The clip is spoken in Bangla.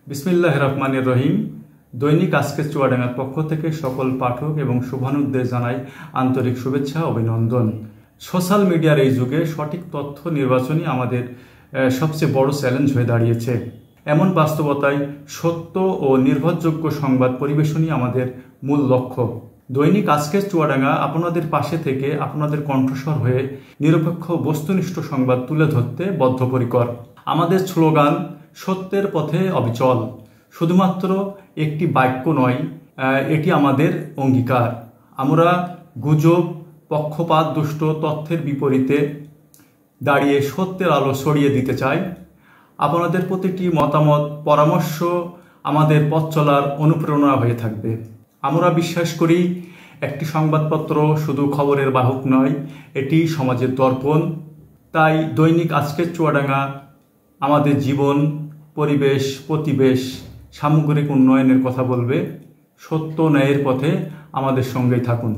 বিসমিল্লাহির রহমানির রহিম। দৈনিক আজকের চুয়াডাঙ্গার পক্ষ থেকে সকল পাঠক এবং শুভানুদ্দের জানাই আন্তরিক শুভেচ্ছা অভিনন্দন। সোশ্যাল মিডিয়ার এই যুগে সঠিক তথ্য নির্বাচনই আমাদের সবচেয়ে বড় চ্যালেঞ্জ হয়ে দাঁড়িয়েছে। এমন বাস্তবতায় সত্য ও নির্ভরযোগ্য সংবাদ পরিবেশনই আমাদের মূল লক্ষ্য। দৈনিক আজকের চুয়াডাঙ্গা আপনাদের পাশে থেকে আপনাদের কণ্ঠস্বর হয়ে নিরপেক্ষ বস্তুনিষ্ঠ সংবাদ তুলে ধরতে বদ্ধপরিকর। আমাদের স্লোগান সত্যের পথে অবিচল। শুধুমাত্র একটি বাক্য নয়, এটি আমাদের অঙ্গীকার। আমরা গুজব, পক্ষপাত দুষ্ট তথ্যের বিপরীতে দাঁড়িয়ে সত্যের আলো ছড়িয়ে দিতে চাই। আপনাদের প্রতিটি মতামত, পরামর্শ আমাদের পথ চলার অনুপ্রেরণা হয়ে থাকবে। আমরা বিশ্বাস করি একটি সংবাদপত্র শুধু খবরের বাহক নয়, এটি সমাজের দর্পণ। তাই দৈনিক আজকের চুয়াডাঙ্গা আমাদের জীবন, পরিবেশ, প্রতিবেশ, সামগ্রিক উন্নয়নের কথা বলবে। সত্য ন্যায়ের পথে আমাদের সঙ্গেই থাকুন।